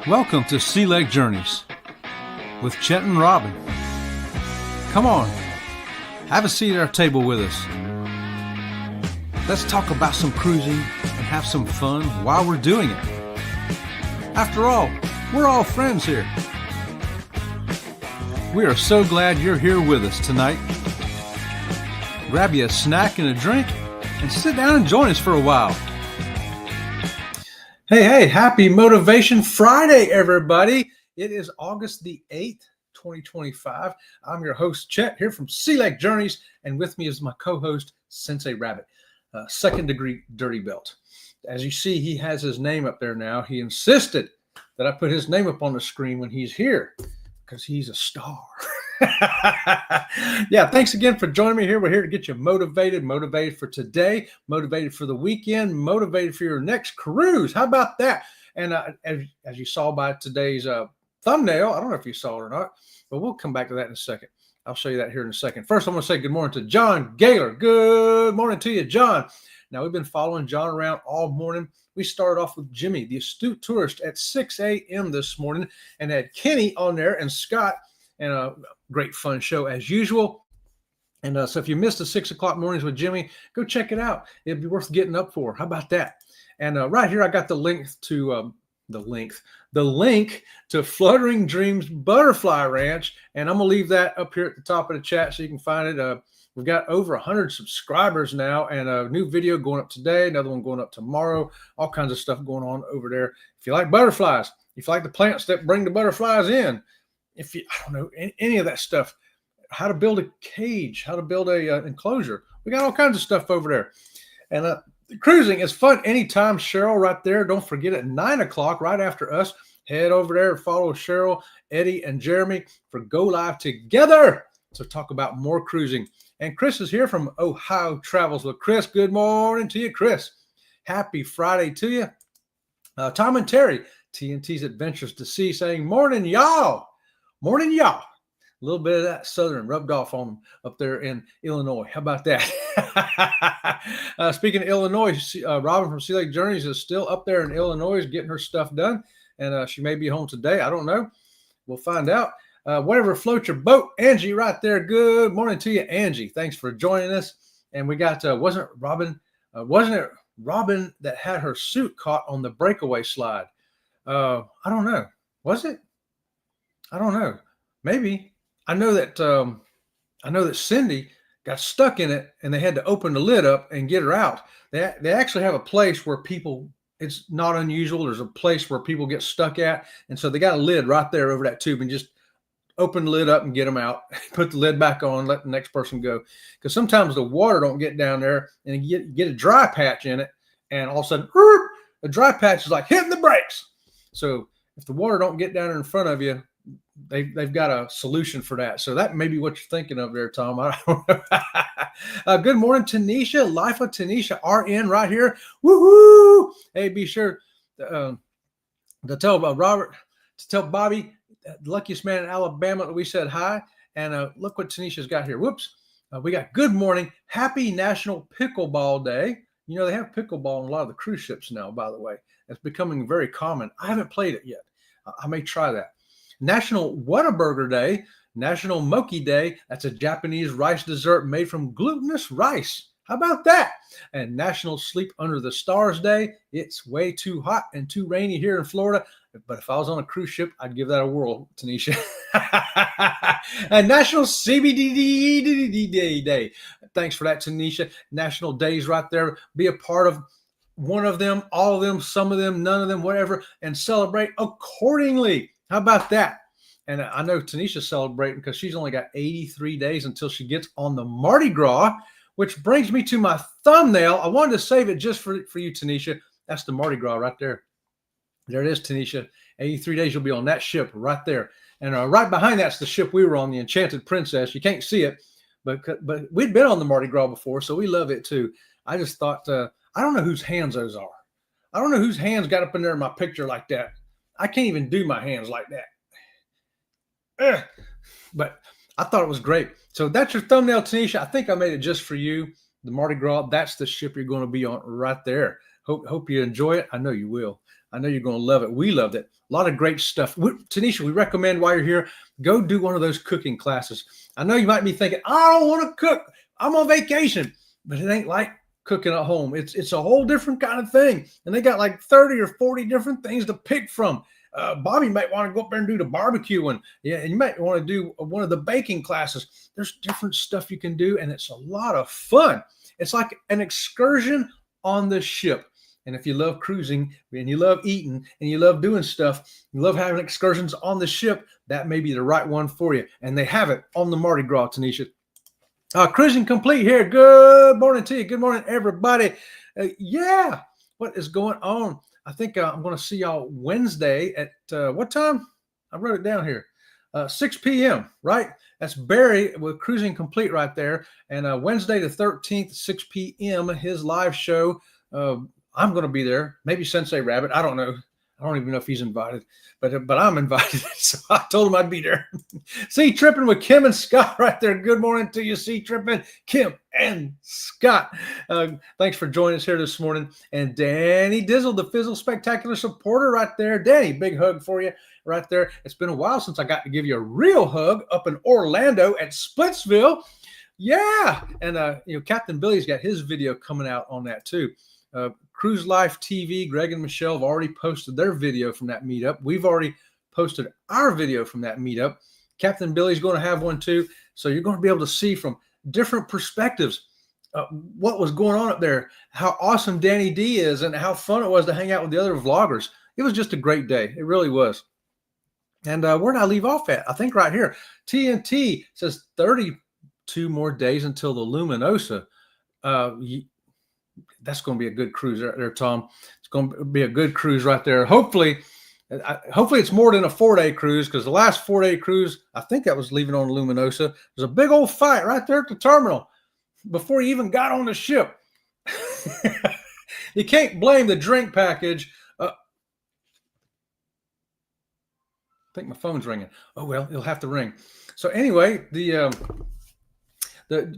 Welcome to Sea Lake Journeys with Chet and Robin. Come on, have a seat at our table with us. Let's talk about some cruising and have some fun while we're doing it. After all, we're all friends here. We are so glad you're here with us tonight. Grab you a snack and a drink and sit down and join us for a while. Hey, happy Motivation Friday, everybody. It is August the 8th, 2025. I'm your host, Chet, here from Sea Lake Journeys, and with me is my co-host, Sensei Rabbit, second degree dirty belt. As you see, he has his name up there now. He insisted that I put his name up on the screen when he's here because he's a star. Yeah, thanks again for joining me here. We're here to get you motivated for today, motivated for the weekend, motivated for your next cruise. How about that? And as you saw by today's thumbnail, I don't know if you saw it or not, but we'll come back to that in a second. I'll show you that here in a second. First, I'm going to say good morning to John Gailor. Good morning to you, John. Now, we've been following John around all morning. We started off with Jimmy, the astute tourist, at 6 a.m. this morning, and had Kenny on there and Scott, and a great fun show as usual. And so if you missed the 6 o'clock mornings with Jimmy, go check it out. It'd be worth getting up for. How about that? And right here, I got the link to Fluttering Dreams Butterfly Ranch, and I'm gonna leave that up here at the top of the chat so you can find it. We've got over 100 subscribers now, and a new video going up today, another one going up tomorrow. All kinds of stuff going on over there. If you like butterflies, if you like the plants that bring the butterflies in, if you, I don't know, any of that stuff, how to build a cage, how to build a enclosure. We got all kinds of stuff over there. And cruising is fun anytime. Cheryl right there. Don't forget at 9 o'clock, right after us, head over there and follow Cheryl, Eddie, and Jeremy for Go Live Together. So talk about more cruising. And Chris is here from Ohio Travels with Chris. Good morning to you, Chris. Happy Friday to you. Tom and Terry, TNT's Adventures to Sea, saying, morning, y'all. Morning, y'all. A little bit of that Southern rubbed off on them up there in Illinois. How about that? Speaking of Illinois, Robin from Sea Lake Journeys is still up there in Illinois getting her stuff done. And she may be home today. I don't know. We'll find out. Whatever floats your boat. Angie right there. Good morning to you, Angie. Thanks for joining us. And we got, wasn't it Robin that had her suit caught on the breakaway slide? I don't know. Was it? I don't know. Maybe. I know that Cindy got stuck in it and they had to open the lid up and get her out. They actually have a place where people, it's not unusual. There's a place where people get stuck at. And so they got a lid right there over that tube and just open the lid up and get them out, put the lid back on, let the next person go. Because sometimes the water don't get down there and you get a dry patch in it. And all of a sudden, a dry patch is like hitting the brakes. So if the water don't get down there in front of you, they've got a solution for that. So that may be what you're thinking of there, Tom. I don't know. Good morning, Tanisha. Life of Tanisha RN right here. Woohoo! Hey, be sure to tell Robert, to tell Bobby, the luckiest man in Alabama, that we said hi. And look what Tanisha's got here. Whoops. We got good morning. Happy National Pickleball Day. You know, they have pickleball on a lot of the cruise ships now, by the way. It's becoming very common. I haven't played it yet. I may try that. National Whataburger Day, National Mochi Day. That's a Japanese rice dessert made from glutinous rice. How about that? And National Sleep Under the Stars Day. It's way too hot and too rainy here in Florida, but if I was on a cruise ship, I'd give that a whirl, Tanisha. And National CBD Day. Thanks for that, Tanisha. National days right there. Be a part of one of them, all of them, some of them, none of them, whatever, and celebrate accordingly. How about that? And I know Tanisha's celebrating because she's only got 83 days until she gets on the Mardi Gras, which brings me to my thumbnail. I wanted to save it just for you, Tanisha. That's the Mardi Gras right there. There it is, Tanisha. 83 days you'll be on that ship right there. And right behind that's the ship we were on, the Enchanted Princess. You can't see it, but we'd been on the Mardi Gras before, so we love it too. I just thought, I don't know whose hands those are. I don't know whose hands got up in there in my picture like that. I can't even do my hands like that. But I thought it was great. So that's your thumbnail, Tanisha. I think I made it just for you. The Mardi Gras, that's the ship you're going to be on right there. Hope you enjoy it. I know you will. I know you're going to love it. We loved it. A lot of great stuff. Tanisha, we recommend while you're here, go do one of those cooking classes. I know you might be thinking, I don't want to cook. I'm on vacation. But it ain't like cooking at home. It's a whole different kind of thing. And they got like 30 or 40 different things to pick from. Bobby might want to go up there and do the barbecue one. Yeah, and you might want to do one of the baking classes. There's different stuff you can do, and it's a lot of fun. It's like an excursion on the ship. And if you love cruising and you love eating and you love doing stuff, you love having excursions on the ship, that may be the right one for you. And they have it on the Mardi Gras, Tanisha. Cruising complete here. Good morning to you. Good morning, everybody. Yeah, what is going on? I think I'm going to see y'all Wednesday at what time? I wrote it down here. 6 p.m., right? That's Barry with Cruising Complete right there. And Wednesday the 13th, 6 p.m., his live show. I'm going to be there. Maybe Sensei Rabbit. I don't know. I don't even know if he's invited, but I'm invited. So I told him I'd be there. C Tripping with Kim and Scott right there. Good morning to you, C Tripping, Kim and Scott. Thanks for joining us here this morning. And Danny Dizzle, the Fizzle Spectacular supporter right there. Danny, big hug for you right there. It's been a while since I got to give you a real hug up in Orlando at Splitsville. Yeah. And, Captain Billy's got his video coming out on that too. Cruise Life TV, Greg and Michelle have already posted their video from that meetup. We've already posted our video from that meetup. Captain Billy's going to have one too. So you're going to be able to see from different perspectives what was going on up there, how awesome Danny D is, and how fun it was to hang out with the other vloggers. It was just a great day. It really was. And where did I leave off at? I think right here. TNT says 32 more days until the Luminosa. That's going to be a good cruise right there, Tom. It's going to be a good cruise right there. Hopefully it's more than a 4-day cruise, because the last 4-day cruise, I think that was leaving on Luminosa. There's a big old fight right there at the terminal before you even got on the ship. You can't blame the drink package. I think my phone's ringing. Oh, well, it'll have to ring. So anyway,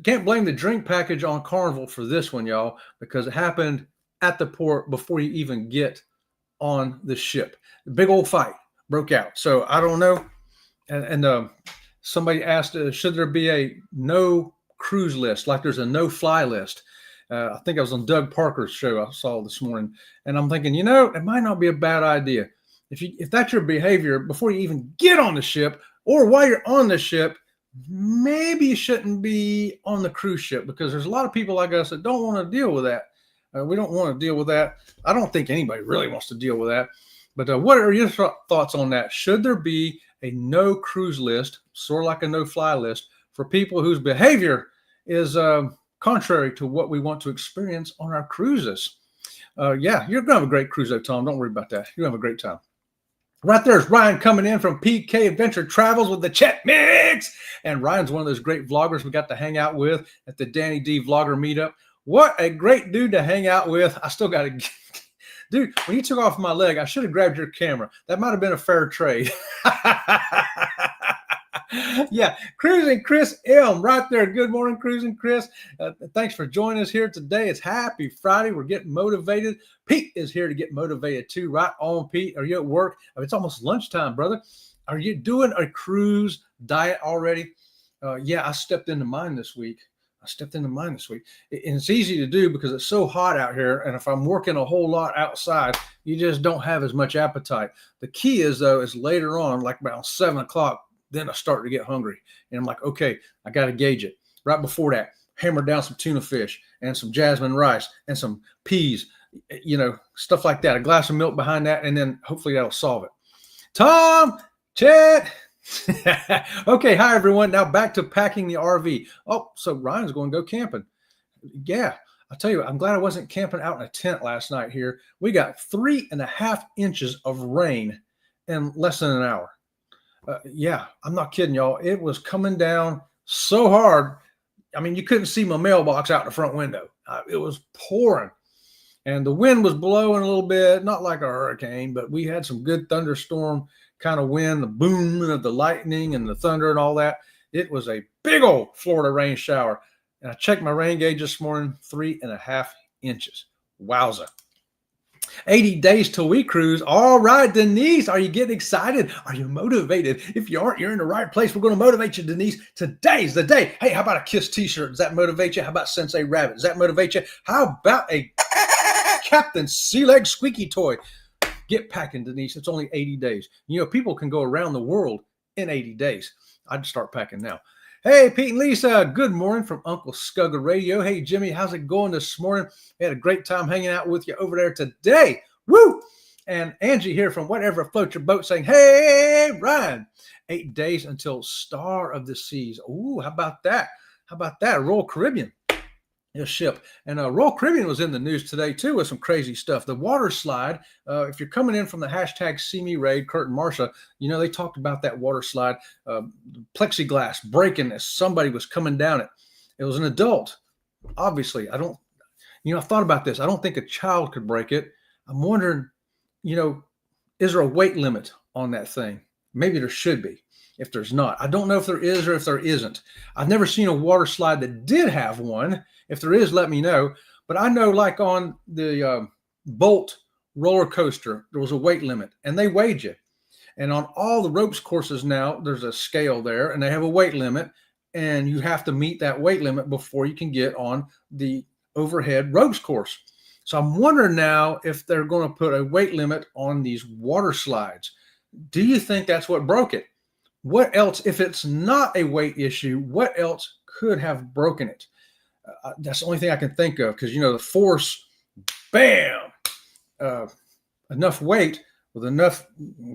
can't blame the drink package on Carnival for this one, y'all, because it happened at the port before you even get on the ship. The big old fight broke out. So I don't know. And somebody asked, should there be a no cruise list, like there's a no fly list? I think I was on Doug Parker's show I saw this morning. And I'm thinking, it might not be a bad idea. If that's your behavior before you even get on the ship, or while you're on the ship, maybe you shouldn't be on the cruise ship, because there's a lot of people like us that don't want to deal with that. We don't want to deal with that. I don't think anybody really wants to deal with that. But what are your thoughts on that? Should there be a no cruise list, sort of like a no fly list, for people whose behavior is contrary to what we want to experience on our cruises? Yeah, you're going to have a great cruise though, Tom. Don't worry about that. You're going to have a great time. Right there's Ryan coming in from PK Adventure Travels with the Chet Mix. And Ryan's one of those great vloggers we got to hang out with at the Danny D Vlogger Meetup. What a great dude to hang out with. I still got to... Dude, when you took off my leg, I should have grabbed your camera. That might have been a fair trade. Yeah, Cruising Chris M right there. Good morning, Cruising Chris. Thanks for joining us here today. It's Happy Friday. We're getting motivated. Pete is here to get motivated too. Right on, Pete. Are you at work? It's almost lunchtime, brother. Are you doing a cruise diet already? Yeah, I stepped into mine this week. And it's easy to do because it's so hot out here. And if I'm working a whole lot outside, you just don't have as much appetite. The key is, though, is later on, like about 7 o'clock, then I start to get hungry. And I'm like, okay, I got to gauge it. Right before that, hammer down some tuna fish and some jasmine rice and some peas, stuff like that. A glass of milk behind that, and then hopefully that'll solve it. Tom, Chet. Okay, hi, everyone. Now back to packing the RV. Oh, so Ryan's going to go camping. Yeah, I'll tell you what, I'm glad I wasn't camping out in a tent last night here. We got 3.5 inches of rain in less than an hour. Yeah, I'm not kidding, y'all. It was coming down so hard. I mean, you couldn't see my mailbox out the front window. It was pouring. And the wind was blowing a little bit, not like a hurricane, but we had some good thunderstorm kind of wind, the boom of the lightning and the thunder and all that. It was a big old Florida rain shower. And I checked my rain gauge this morning, 3.5 inches. Wowza. 80 days till we cruise. All right, Denise, are you getting excited? Are you motivated? If you aren't, you're in the right place. We're going to motivate you, Denise. Today's the day. Hey, how about a KISS t-shirt? Does that motivate you? How about Sensei Rabbit? Does that motivate you? How about a Captain Sea Leg squeaky toy? Get packing, Denise. It's only 80 days. You know, people can go around the world in 80 days. I'd start packing now. Hey, Pete and Lisa, good morning from Uncle Scugga Radio. Hey, Jimmy, how's it going this morning? We had a great time hanging out with you over there today. Woo! And Angie here from Whatever Floats Your Boat saying, hey, Ryan, 8 days until Star of the Seas. Ooh, how about that? How about that? Royal Caribbean. Ship. And Royal Caribbean was in the news today too with some crazy stuff. The water slide, if you're coming in from the hashtag See Me Raid, Kurt and Marsha, you know, they talked about that water slide, plexiglass breaking as somebody was coming down it. It was an adult. Obviously, I thought about this. I don't think a child could break it. I'm wondering, you know, is there a weight limit on that thing? Maybe there should be. If there's not, I don't know if there is or if there isn't. I've never seen a water slide that did have one. If there is, let me know. But I know, like on the Bolt roller coaster, there was a weight limit, and they weighed you. And on all the ropes courses now, there's a scale there, and they have a weight limit, and you have to meet that weight limit before you can get on the overhead ropes course. So I'm wondering now if they're going to put a weight limit on these water slides. Do you think that's what broke it? What else, if it's not a weight issue, what else could have broken it? That's the only thing I can think of, because, you know, the force, bam, enough weight with enough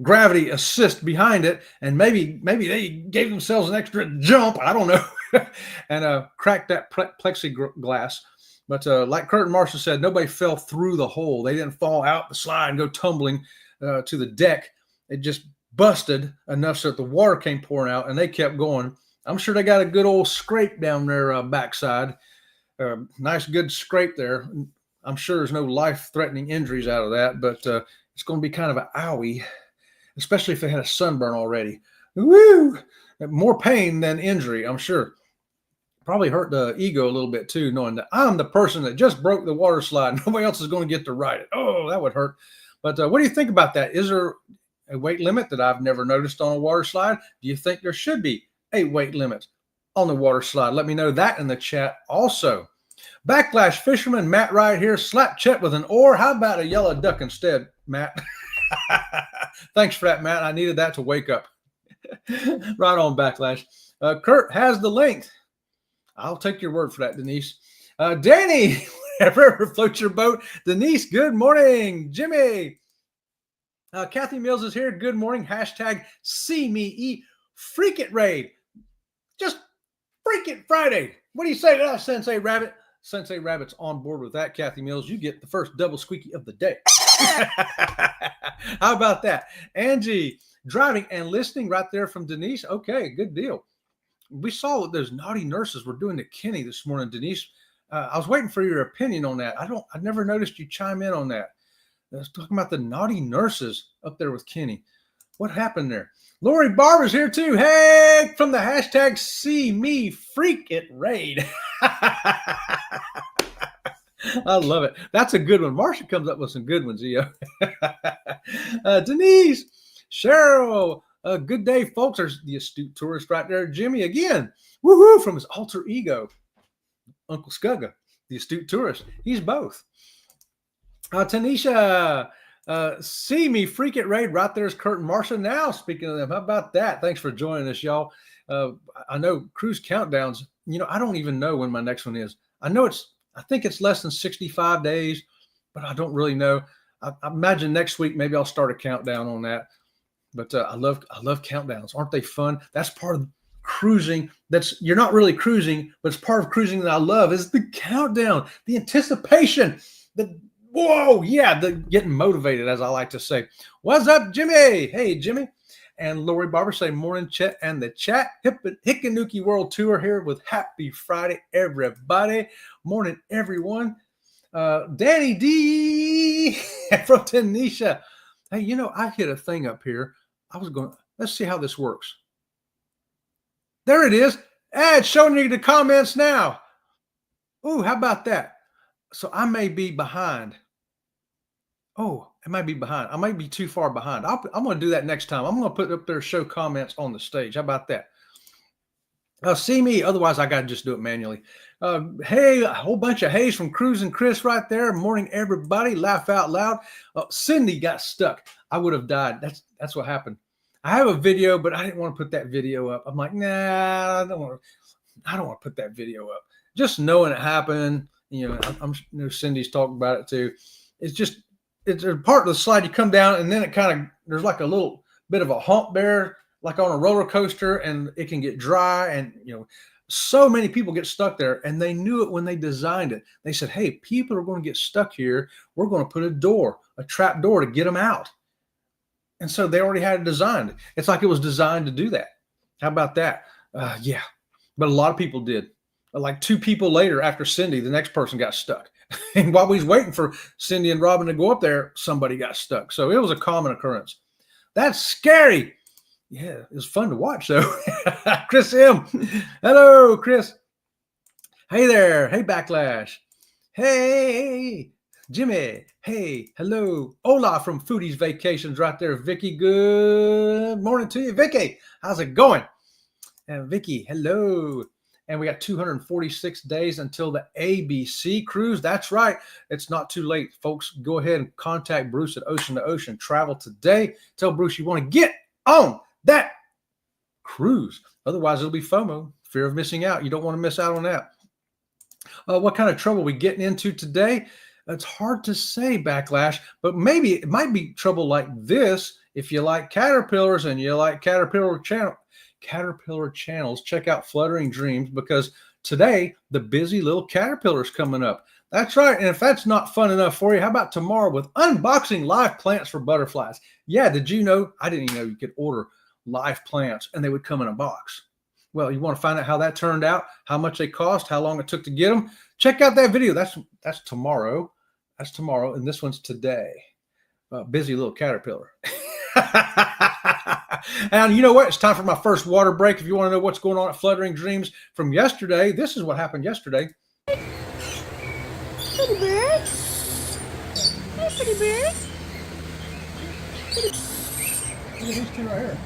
gravity assist behind it, and maybe they gave themselves an extra jump, I don't know, and cracked that plexiglass. But like Kurt and Marsha said, nobody fell through the hole. They didn't fall out the slide and go tumbling to the deck. It just busted enough so that the water came pouring out, and they kept going. I'm sure they got a good old scrape down their backside. Nice good scrape there. I'm sure there's no life-threatening injuries out of that, but it's going to be kind of an owie, especially if they had a sunburn already. Woo! More pain than injury, I'm sure. Probably hurt the ego a little bit too, knowing that I'm the person that just broke the water slide. Nobody else is going to get to ride it. Oh, that would hurt. But what do you think about that? Is there a weight limit that I've never noticed on a water slide? Do you think there should be a weight limit on the water slide? Let me know that in the chat also. Backlash Fisherman, Matt right here. Slap Chet with an oar. How about a yellow duck instead, Matt? Thanks for that, Matt. I needed that to wake up. Right on, Backlash. Kurt has the length. I'll take your word for that, Denise. Danny, wherever floats your boat. Denise, good morning. Jimmy. Kathy Mills is here. Good morning. Hashtag See Me Eat. Freak It Raid. Just Freak It Friday. What do you say to that, Sensei Rabbit? Sensei Rabbit's on board with that, Kathy Mills. You get the first double squeaky of the day. How about that? Angie, driving and listening right there from Denise. Okay, good deal. We saw what those naughty nurses were doing to Kenny this morning, Denise. I was waiting for your opinion on that. I never noticed you chime in on that. I was talking about the naughty nurses up there with Kenny. What happened there? Lori Barber's here too. Hey, from the hashtag See Me Freak It Raid. I love it. That's a good one. Marsha comes up with some good ones, Eo. Denise, Cheryl, good day, folks. There's the astute tourist right there. Jimmy again. Woohoo, from his alter ego, Uncle Scugga, the astute tourist. He's both. Tanisha, See Me Freak It Raid right there's Kurt and Marsha now. Speaking of them, how about that? Thanks for joining us, y'all. I know cruise countdowns. You know, I don't even know when my next one is. I think it's less than 65 days, but I don't really know. I imagine next week maybe I'll start a countdown on that. But I love countdowns. Aren't they fun? That's part of cruising. You're not really cruising, but it's part of cruising that I love is the countdown, the anticipation, whoa, yeah, the getting motivated, as I like to say. What's up, Jimmy? Hey, Jimmy. And Lori Barber say, morning, Chet and the chat. Hickanuki World Tour here with Happy Friday, everybody. Morning, everyone. Danny D from Tanisha. Hey, you know, I hit a thing up here. Let's see how this works. There it is. It's showing you the comments now. Ooh, how about that? So I may be behind. Oh, it might be behind. I might be too far behind. I'm going to do that next time. I'm going to put up there show comments on the stage. How about that? See me. Otherwise, I got to just do it manually. Hey, a whole bunch of hays from Cruising Chris right there. Morning, everybody. Laugh out loud. Cindy got stuck. I would have died. That's what happened. I have a video, but I didn't want to put that video up. I'm like, nah, I don't want to put that video up. Just knowing it happened, I'm Cindy's talking about it too. It's a part of the slide. You come down, and then there's like a little bit of a hump there, like on a roller coaster, and it can get dry. And, so many people get stuck there, and they knew it when they designed it. They said, hey, people are going to get stuck here. We're going to put a trap door to get them out. And so they already had it designed. It's like it was designed to do that. How about that? Yeah. But a lot of people did. Like 2 people later after Cindy, the next person got stuck. And while we was waiting for Cindy and Robin to go up there, somebody got stuck. So it was a common occurrence. That's scary. Yeah, it was fun to watch, though. Chris M. Hello, Chris. Hey there. Hey, Backlash. Hey, Jimmy. Hey, hello. Ola from Foodie's Vacations right there. Vicky, good morning to you. Vicky, how's it going? And Vicky, hello. And we got 246 days until the ABC cruise. That's right. It's not too late, folks. Go ahead and contact Bruce at Ocean to Ocean Travel today. Tell Bruce you want to get on that cruise. Otherwise, it'll be FOMO, fear of missing out. You don't want to miss out on that. What kind of trouble are we getting into today? It's hard to say, Backlash, but maybe it might be trouble like this. If you like caterpillars and you like caterpillar channels, check out Fluttering Dreams, because today the busy little caterpillar's coming up. That's right. And if that's not fun enough for you, how about tomorrow with unboxing live plants for butterflies? Yeah, did you know? I didn't even know you could order live plants and they would come in a box. Well, you want to find out how that turned out, how much they cost, how long it took to get them? Check out that video. That's tomorrow. That's tomorrow, and this one's today. Busy little caterpillar. And you know what? It's time for my first water break. If you want to know what's going on at Fluttering Dreams from yesterday, this is what happened yesterday. Pretty bird. Hey, pretty bird. Look at these 2 right here.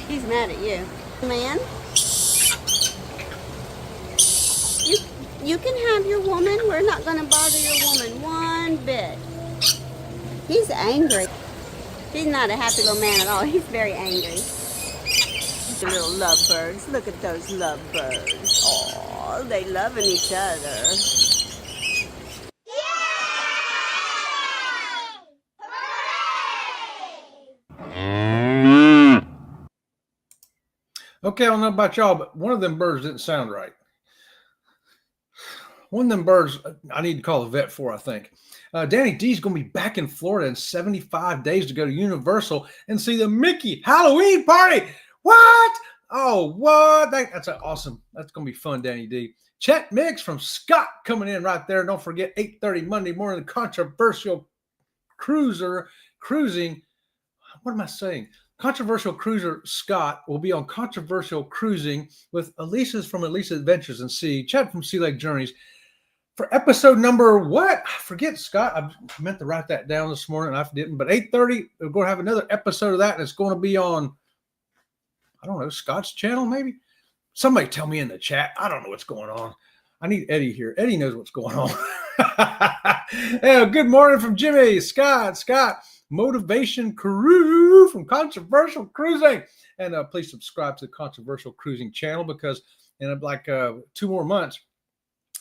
He's mad at you. Man, you can have your woman. We're not going to bother your woman one bit. He's angry. He's not a happy little man at all. He's very angry. The little lovebirds. Look at those lovebirds. Oh, they loving each other. Okay, I don't know about y'all, but one of them birds didn't sound right. One of them birds I need to call a vet for, I think. Danny D's going to be back in Florida in 75 days to go to Universal and see the Mickey Halloween party. What? Oh, what? That's awesome. That's going to be fun, Danny D. Chet Mix from Scott coming in right there. Don't forget, 8:30 Monday morning, the controversial cruising. What am I saying? Controversial Cruiser Scott will be on Controversial Cruising with Elisa's from Elisa Adventures and Sea, Chet from Sea Lake Journeys for episode number what? I forget, Scott. I meant to write that down this morning. I didn't, but 8:30, we're going to have another episode of that, and it's going to be on, I don't know, Scott's channel maybe? Somebody tell me in the chat. I don't know what's going on. I need Eddie here. Eddie knows what's going on. Hey, good morning from Jimmy, Scott, Motivation Crew from Controversial Cruising. And please subscribe to the Controversial Cruising channel, because in like 2 more months,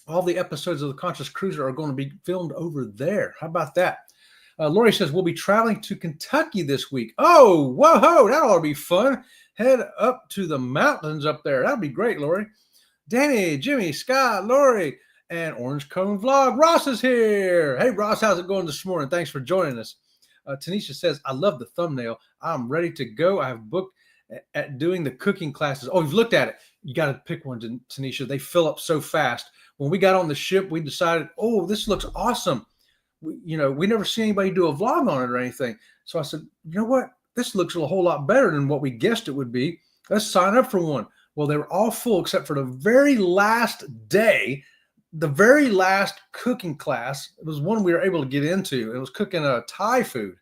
all the episodes of the Conscious Cruiser are going to be filmed over there. How about that? Lori says, we'll be traveling to Kentucky this week. Oh, whoa, that ought to be fun. Head up to the mountains up there. That'd be great, Lori. Danny, Jimmy, Scott, Lori, and Orange Cone Vlog. Ross is here. Hey, Ross, how's it going this morning? Thanks for joining us. Tanisha says, I love the thumbnail. I'm ready to go. I have booked at doing the cooking classes. Oh, you've looked at it. You got to pick one, Tanisha. They fill up so fast. When we got on the ship, we decided, oh, this looks awesome. We never see anybody do a vlog on it or anything. So I said, you know what? This looks a whole lot better than what we guessed it would be. Let's sign up for one. Well, they were all full except for the very last day, the very last cooking class. It was one we were able to get into. It was cooking Thai food,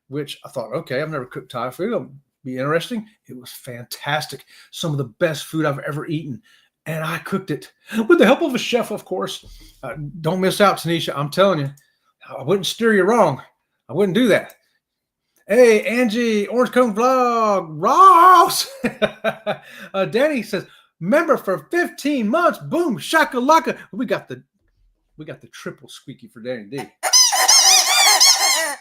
which I thought, okay, I've never cooked Thai food. It'll be interesting. It was fantastic. Some of the best food I've ever eaten. And I cooked it with the help of a chef, of course. Don't miss out, Tanisha. I'm telling you, I wouldn't steer you wrong. I wouldn't do that. Hey, Angie, Orange Cone Vlog, Ross. Danny says, member for 15 months. Boom, shakalaka. We got the triple squeaky for Danny D.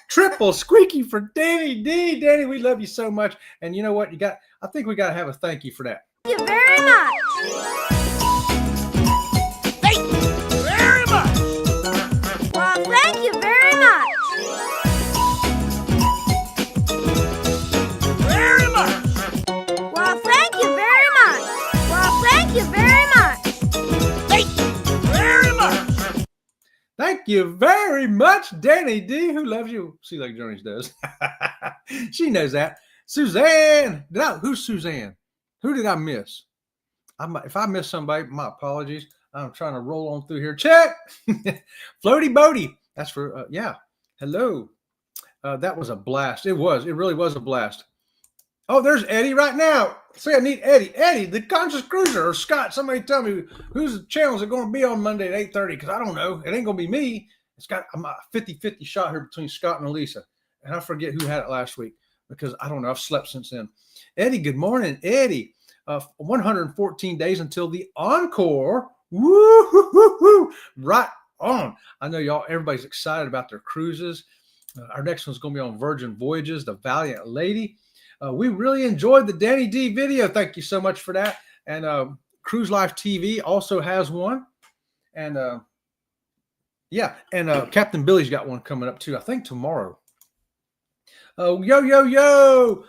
Triple squeaky for Danny D. Danny, we love you so much. And you know what? I think we got to have a thank you for that. Thank you very much. Thank you very much. Well, thank you very much. Very much. Well, thank you very much. Well, thank you very much. Thank you very much. Thank you very much, Danny D, who loves you. See, like Journeys does. She knows that. Suzanne. Who's Suzanne? Who did I miss? If I missed somebody, my apologies. I'm trying to roll on through here. Chet. Floaty Bodie. That's for, yeah. Hello. That was a blast. It really was a blast. Oh, there's Eddie right now. See, I need Eddie. Eddie, the Conscious Cruiser, or Scott. Somebody tell me whose channels are going to be on Monday at 8:30, because I don't know. It ain't going to be me. I'm a 50-50 shot here between Scott and Elisa. And I forget who had it last week, because I don't know. I've slept since then. Eddie, good morning. Eddie, 114 days until the encore. Woo-hoo-hoo-hoo. Right on. I know everybody's excited about their cruises. Our next one's going to be on Virgin Voyages, the Valiant Lady. We really enjoyed the Danny D video. Thank you so much for that. And Cruise Life TV also has one. And Captain Billy's got one coming up too, I think tomorrow. Yo.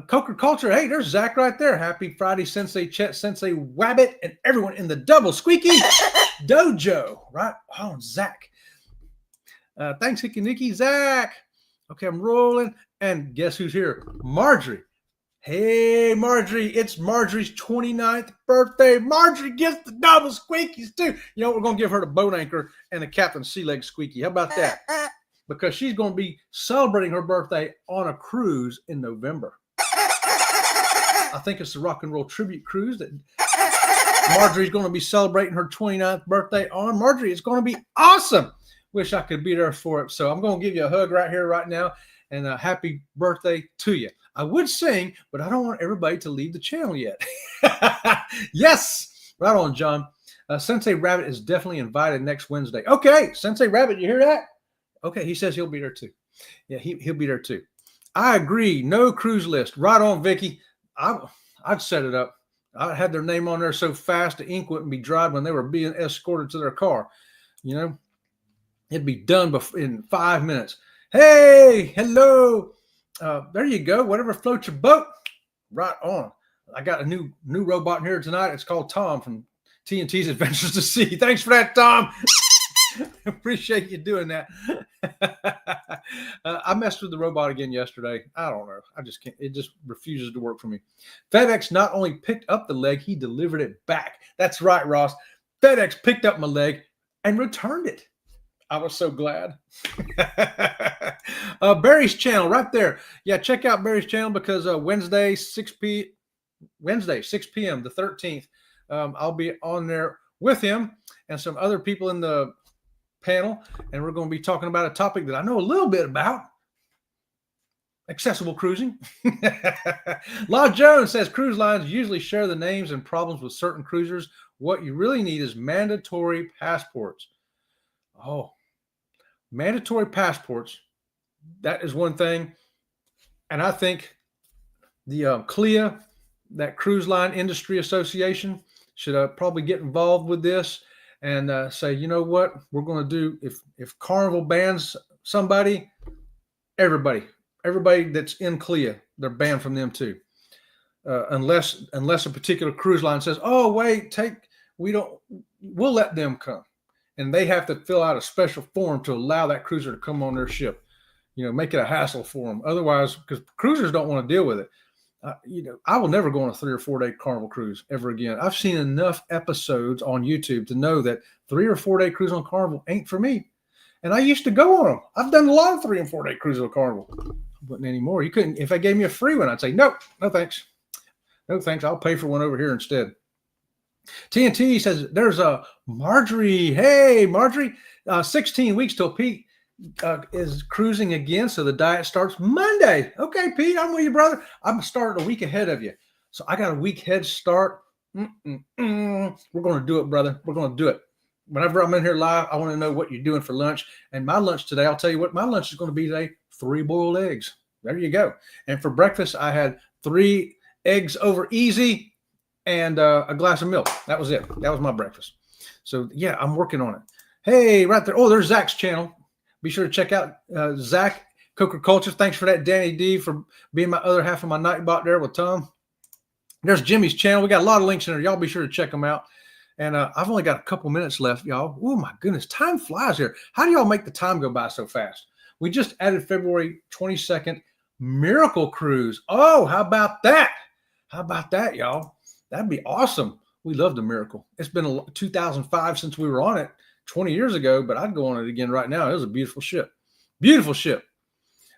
Coker Culture. Hey, there's Zach right there. Happy Friday, Sensei Chet, Sensei Rabbit, and everyone in the double squeaky dojo. Right on, Zach. Thanks, Hickey Nicky, Zach. Okay, I'm rolling. And guess who's here? Marjorie. Hey, Marjorie. It's Marjorie's 29th birthday. Marjorie gets the double squeakies, too. You know, we're going to give her the boat anchor and the Captain Sea Leg squeaky. How about that? Because she's going to be celebrating her birthday on a cruise in November. I think it's the Rock and Roll Tribute Cruise that Marjorie's going to be celebrating her 29th birthday on. Marjorie, it's going to be awesome. Wish I could be there for it. So I'm going to give you a hug right here, right now. And a happy birthday to you. I would sing, but I don't want everybody to leave the channel yet. Yes. Right on, John. Sensei Rabbit is definitely invited next Wednesday. Okay. Sensei Rabbit, you hear that? Okay. He says he'll be there too. Yeah, he'll be there too. I agree. No cruise list. Right on, Vicky. I'd set it up. I had their name on there so fast the ink wouldn't be dried when they were being escorted to their car. You know, it'd be done in 5 minutes. Hey, hello. There you go. Whatever floats your boat. Right on. I got a new robot in here tonight. It's called Tom from TNT's Adventures to Sea. Thanks for that, Tom. Appreciate you doing that. I messed with the robot again yesterday. I don't know. I just can't. It just refuses to work for me. FedEx not only picked up the leg, he delivered it back. That's right, Ross. FedEx picked up my leg and returned it. I was so glad. Barry's channel right there. Yeah, check out Barry's channel because Wednesday, 6 p.m., the 13th, I'll be on there with him and some other people in the panel, and we're going to be talking about a topic that I know a little bit about. Accessible cruising. Law Jones says cruise lines usually share the names and problems with certain cruisers. What you really need is mandatory passports. Oh, mandatory passports. That is one thing. And I think the CLIA, that Cruise Line Industry Association, should probably get involved with this and say, you know what, we're going to do, if Carnival bans somebody, everybody that's in CLIA, they're banned from them too. Unless a particular cruise line says, oh, wait, we'll let them come. And they have to fill out a special form to allow that cruiser to come on their ship. You know, make it a hassle for them. Otherwise, because cruisers don't want to deal with it. I will never go on a 3 or 4 day Carnival cruise ever again. I've seen enough episodes on YouTube to know that 3 or 4 day cruise on Carnival ain't for me. And I used to go on them. I've done a lot of 3 and 4 day cruises on Carnival. I wouldn't anymore. You couldn't. If I gave me a free one, I'd say, no thanks. No thanks. I'll pay for one over here instead. TNT says there's a Marjorie. Hey, Marjorie, 16 weeks till Pete is cruising again. So the diet starts Monday. Okay, Pete, I'm with you, brother. I'm starting a week ahead of you. So I got a week head start. We're going to do it, brother. We're going to do it. Whenever I'm in here live, I want to know what you're doing for lunch. And my lunch today, I'll tell you what my lunch is going to be today. 3 boiled eggs. There you go. And for breakfast, I had 3 eggs over easy and a glass of milk. That was it. That was my breakfast. So, yeah, I'm working on it. Hey, right there. Oh, there's Zach's channel. Be sure to check out Zach, Coker Culture. Thanks for that, Danny D, for being my other half of my Nightbot there with Tom. There's Jimmy's channel. We got a lot of links in there. Y'all be sure to check them out. And I've only got a couple minutes left, y'all. Oh, my goodness. Time flies here. How do y'all make the time go by so fast? We just added February 22nd Miracle Cruise. Oh, how about that? How about that, y'all? That'd be awesome. We love the Miracle. It's been 2005 since we were on it 20 years ago, but I'd go on it again right now. It was a beautiful ship. Beautiful ship.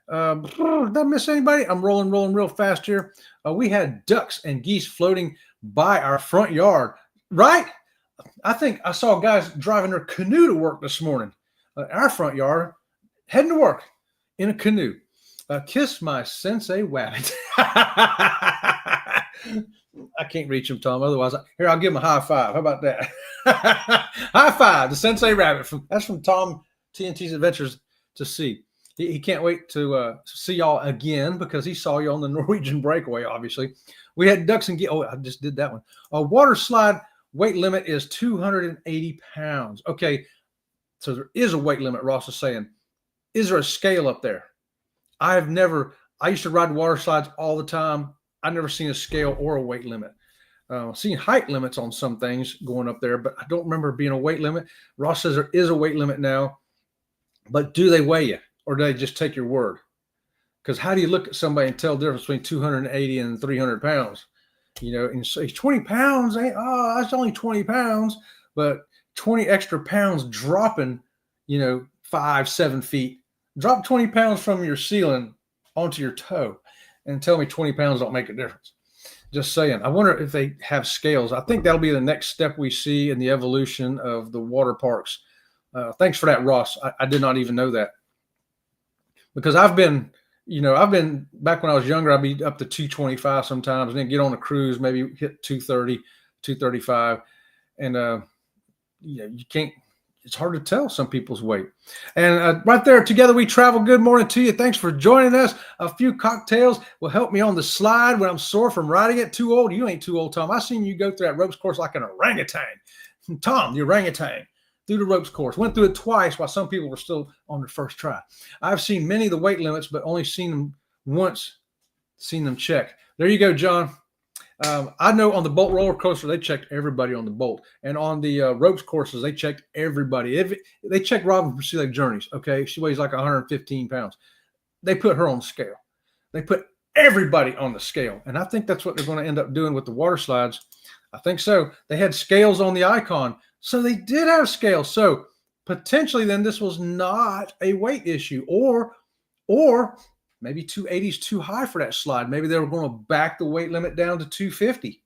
Did I miss anybody? I'm rolling real fast here. We had ducks and geese floating by our front yard, right? I think I saw guys driving their canoe to work this morning. Our front yard, heading to work in a canoe. Kiss my Sensei Rabbit. I can't reach him, Tom. Otherwise, here, I'll give him a high five. How about that? High five, the Sensei Rabbit. That's from Tom TNT's Adventures to Sea. He can't wait to see y'all again because he saw you on the Norwegian breakaway, obviously. We had ducks and geese. Oh, I just did that one. A water slide weight limit is 280 pounds. Okay, so there is a weight limit, Ross is saying. Is there a scale up there? I used to ride water slides all the time. I've never seen a scale or a weight limit. Seen height limits on some things going up there, but I don't remember being a weight limit. Ross says there is a weight limit now, but do they weigh you or do they just take your word? Because how do you look at somebody and tell the difference between 280 and 300 pounds? You know, and say 20 pounds, that's only 20 pounds, but 20 extra pounds dropping, 5-7 feet. Drop 20 pounds from your ceiling onto your toe and tell me 20 pounds don't make a difference. Just saying. I wonder if they have scales. I think that'll be the next step we see in the evolution of the water parks. Thanks for that, Ross. I did not even know that. Because I've been back when I was younger, I'd be up to 225 sometimes and then get on a cruise, maybe hit 230, 235. And, you can't. It's hard to tell some people's weight. And right there, together we travel. Good morning to you. Thanks for joining us. A few cocktails will help me on the slide when I'm sore from riding it. Too old? You ain't too old, Tom. I seen you go through that ropes course like an orangutan. Tom, the orangutan, through the ropes course. Went through it twice while some people were still on their first try. I've seen many of the weight limits, but only seen them once, seen them check. There you go, John. I know on the Bolt roller coaster, they checked everybody on the Bolt. And on the ropes courses, they checked everybody. They checked Robin for Sea Lake Journeys, okay? She weighs like 115 pounds. They put her on the scale. They put everybody on the scale. And I think that's what they're going to end up doing with the water slides. I think so. They had scales on the Icon. So they did have scales. So potentially then this was not a weight issue. Or maybe 280 is too high for that slide. Maybe they were going to back the weight limit down to 250.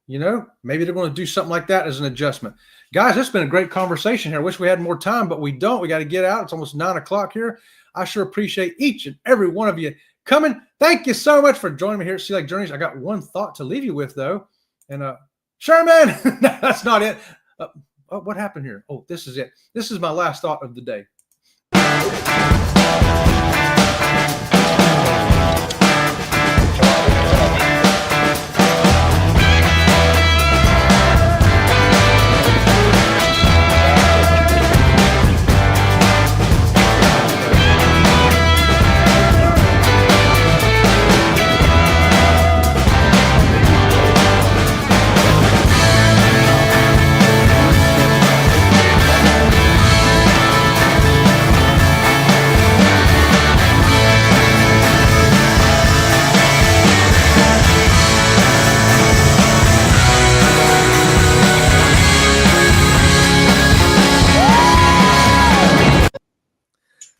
Maybe they're going to do something like that as an adjustment. Guys, it's been a great conversation here. I wish we had more time, but we don't. We got to get out. It's almost 9 o'clock here. I sure appreciate each and every one of you coming. Thank you so much for joining me here at Sea Lake Journeys. I got one thought to leave you with, though. And Sherman, no, that's not it. What happened here? Oh, this is it. This is my last thought of the day.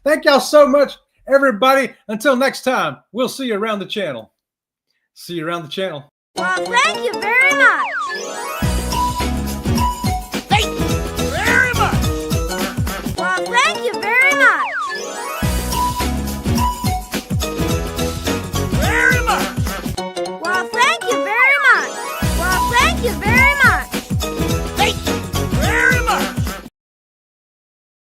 Thank y'all so much, everybody. Until next time, we'll see you around the channel. See you around the channel. Well, thank you very much.